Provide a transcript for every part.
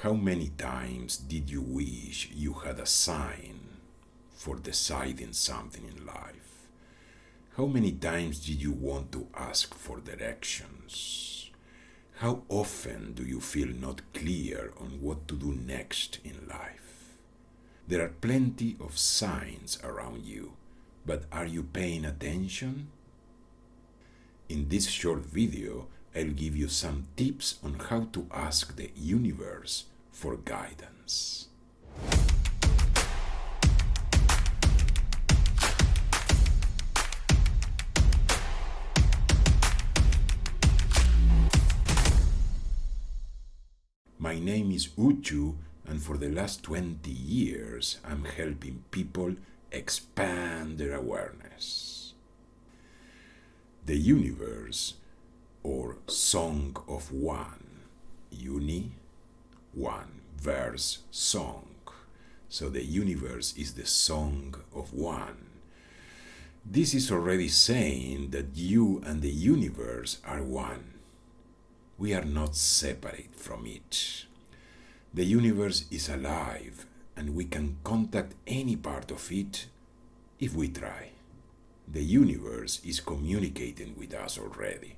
How many times did you wish you had a sign for deciding something in life? How many times did you want to ask for directions? How often do you feel not clear on what to do next in life? There are plenty of signs around you, but are you paying attention? In this short video, I'll give you some tips on how to ask the universe for guidance. My name is Uchu, and for the last 20 years, I'm helping people expand their awareness. The universe, or Song of One, Uni, one, verse, song. So the universe is the Song of One. This is already saying that you and the universe are one. We are not separate from it. The universe is alive, and we can contact any part of it if we try. The universe is communicating with us already,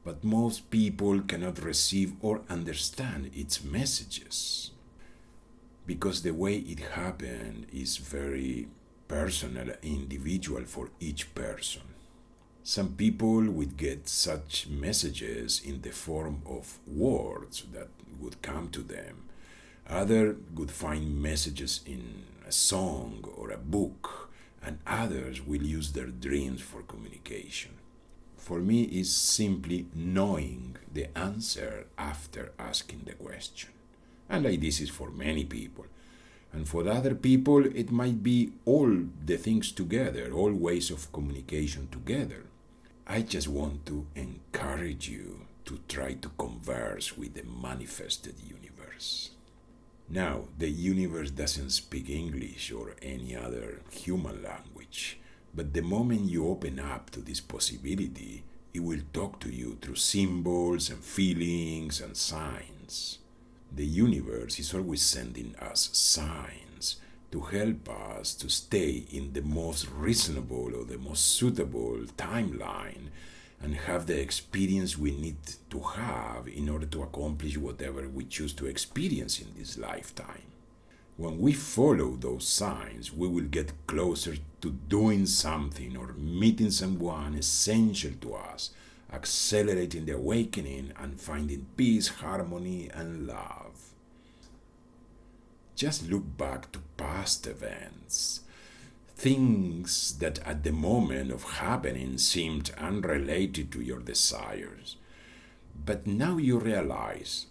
but most people cannot receive or understand its messages because the way it happened is very personal and individual for each person. Some people would get such messages in the form of words that would come to them. Others would find messages in a song or a book, and others will use their dreams for communication. For me, it's simply knowing the answer after asking the question. And like this is for many people. And for other people, it might be all the things together, all ways of communication together. I just want to encourage you to try to converse with the manifested universe. Now, the universe doesn't speak English or any other human language, but the moment you open up to this possibility, it will talk to you through symbols and feelings and signs. The universe is always sending us signs to help us to stay in the most reasonable or the most suitable timeline and have the experience we need to have in order to accomplish whatever we choose to experience in this lifetime. When we follow those signs, we will get closer to doing something or meeting someone essential to us, accelerating the awakening and finding peace, harmony, and love. Just look back to past events, things that at the moment of happening seemed unrelated to your desires. But now you realize,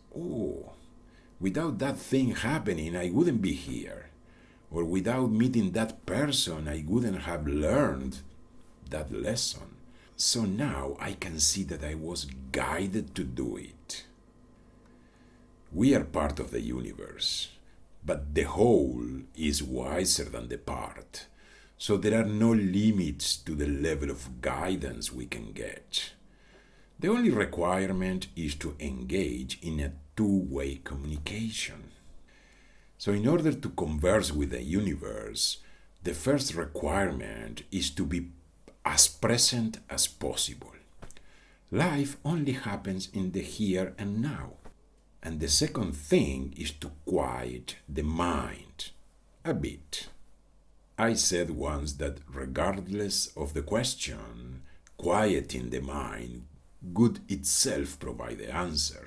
without that thing happening, I wouldn't be here. Or without meeting that person, I wouldn't have learned that lesson. So now I can see that I was guided to do it. We are part of the universe, but the whole is wiser than the part. So there are no limits to the level of guidance we can get. The only requirement is to engage in a two-way communication. So in order to converse with the universe, the first requirement is to be as present as possible. Life only happens in the here and now. And the second thing is to quiet the mind a bit. I said once that regardless of the question, quieting the mind would itself provide the answer.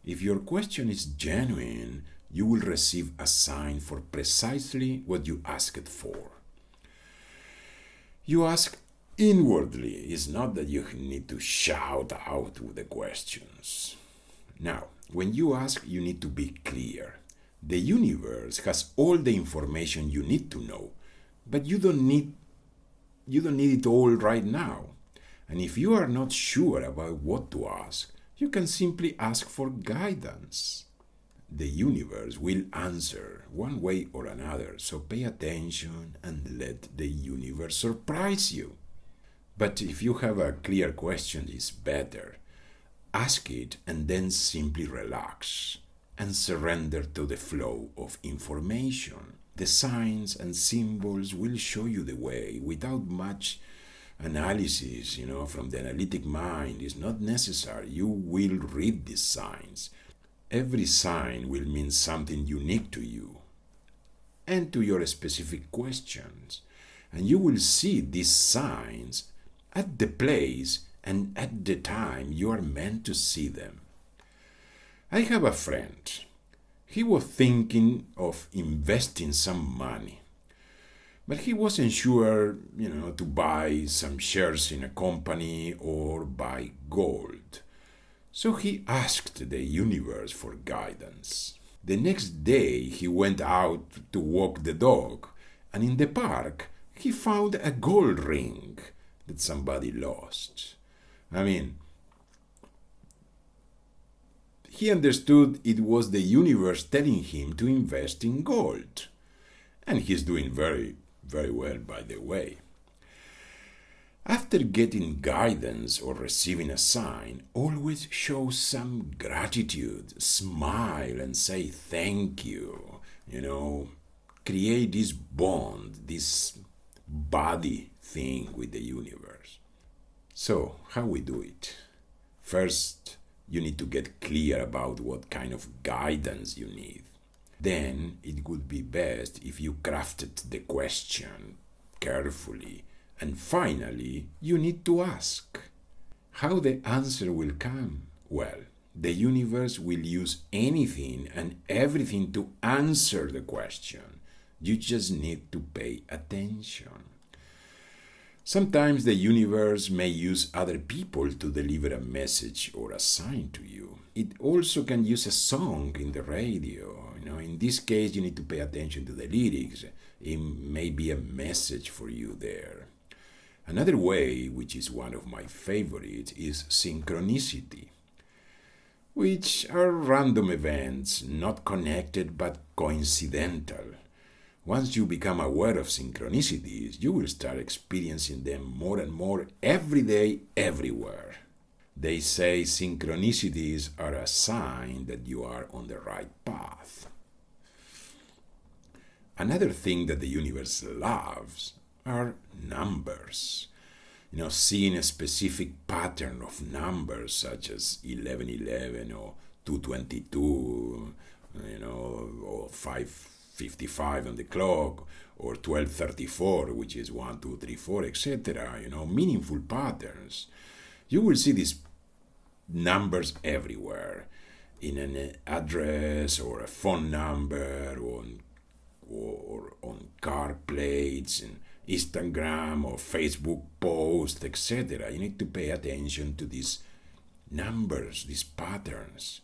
If your question is genuine, you will receive a sign for precisely what you asked for. You ask inwardly. It's not that you need to shout out with the questions. Now, when you ask, you need to be clear. The universe has all the information you need to know, but you don't need it all right now. And if you are not sure about what to ask, you can simply ask for guidance. The universe will answer one way or another, so pay attention and let the universe surprise you. But if you have a clear question, it's better. Ask it and then simply relax and surrender to the flow of information. The signs and symbols will show you the way without much analysis, from the analytic mind. Is not necessary. You will read these signs. Every sign will mean something unique to you and to your specific questions. And you will see these signs at the place and at the time you are meant to see them. I have a friend. He was thinking of investing some money, but he wasn't sure, to buy some shares in a company or buy gold. So he asked the universe for guidance. The next day he went out to walk the dog, and in the park he found a gold ring that somebody lost. He understood it was the universe telling him to invest in gold. And he's doing very, very well, by the way. After getting guidance or receiving a sign, always show some gratitude, smile and say thank you. Create this bond, this buddy thing with the universe. So, how we do it? First, you need to get clear about what kind of guidance you need. Then, it would be best if you crafted the question carefully. And finally, you need to ask. How the answer will come? Well, the universe will use anything and everything to answer the question. You just need to pay attention. Sometimes the universe may use other people to deliver a message or a sign to you. It also can use a song in the radio. In this case, you need to pay attention to the lyrics. It may be a message for you there. Another way, which is one of my favorites, is synchronicity, which are random events, not connected but coincidental. Once you become aware of synchronicities, you will start experiencing them more and more every day, everywhere. They say synchronicities are a sign that you are on the right path. Another thing that the universe loves are numbers. Seeing a specific pattern of numbers such as 1111 or 222, or 555 on the clock, or 1234, which is 1, 2, 3, 4, etc. Meaningful patterns. You will see these numbers everywhere, in an address or a phone number, or on car plates, and Instagram or Facebook posts, etc. You need to pay attention to these numbers, these patterns.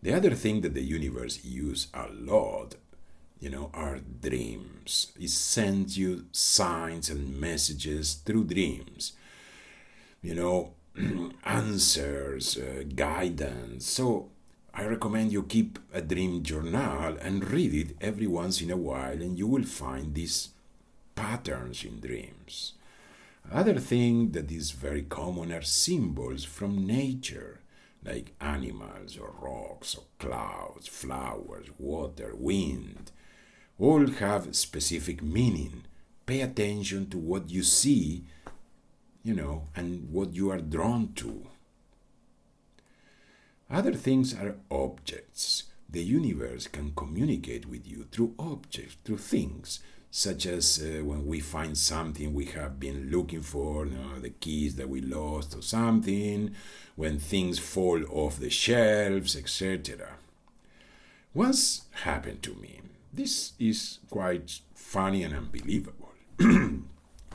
The other thing that the universe uses a lot, are dreams. It sends you signs and messages through dreams. Answers, guidance. So I recommend you keep a dream journal and read it every once in a while, and you will find these patterns in dreams. Other thing that is very common are symbols from nature, like animals or rocks or clouds, flowers, water, wind. All have specific meaning. Pay attention to what you see, and what you are drawn to. Other things are objects. The universe can communicate with you through objects, through things, such as when we find something we have been looking for, the keys that we lost or something, when things fall off the shelves, etc. Once happened to me. This is quite funny and unbelievable.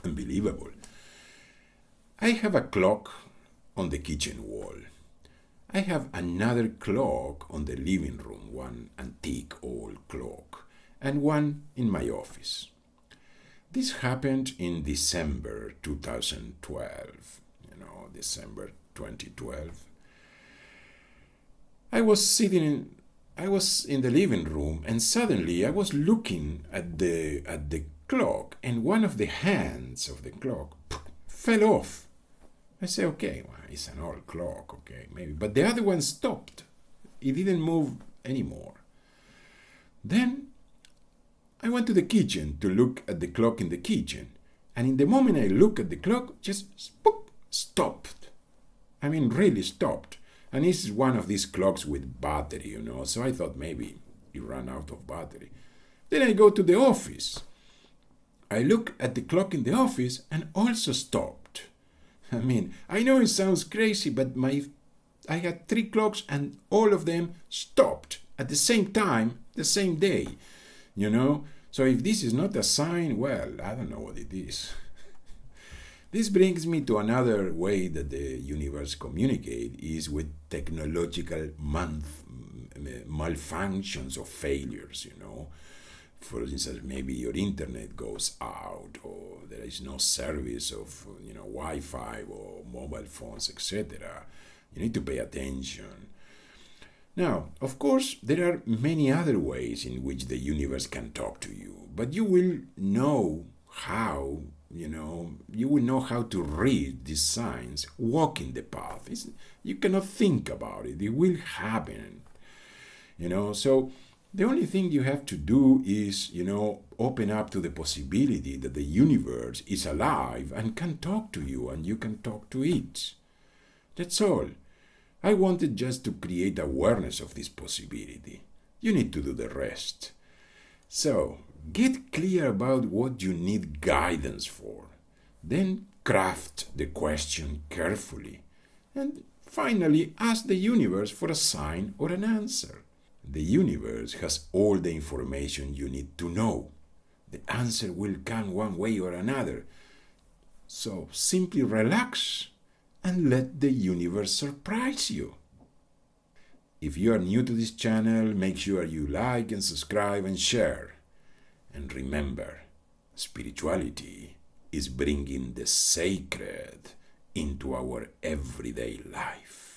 Unbelievable. I have a clock on the kitchen wall. I have another clock on the living room, one antique old clock, and one in my office. This happened in December 2012. December 2012. I was in the living room, and suddenly I was looking at the clock, and one of the hands of the clock fell off. I say, okay, well, it's an old clock, okay, maybe. But the other one stopped. It didn't move anymore. Then I went to the kitchen to look at the clock in the kitchen. And in the moment I look at the clock, just stopped. I mean, really stopped. And it's one of these clocks with battery, so I thought maybe it ran out of battery. Then I go to the office. I look at the clock in the office and also stopped. I mean, I know it sounds crazy, but I had 3 clocks and all of them stopped at the same time, the same day, So if this is not a sign, well, I don't know what it is. This brings me to another way that the universe communicates is with technological malfunctions or failures, For instance, maybe your internet goes out or there is no service of, Wi-Fi or mobile phones, etc. You need to pay attention. Now, of course, there are many other ways in which the universe can talk to you, but you will know how, you will know how to read these signs, walking the path. You cannot think about it. It will happen, So the only thing you have to do is, open up to the possibility that the universe is alive and can talk to you and you can talk to it. That's all. I wanted just to create awareness of this possibility. You need to do the rest. So, get clear about what you need guidance for. Then craft the question carefully. And finally, ask the universe for a sign or an answer. The universe has all the information you need to know. The answer will come one way or another. So simply relax and let the universe surprise you. If you are new to this channel, make sure you like and subscribe and share. And remember, spirituality is bringing the sacred into our everyday life.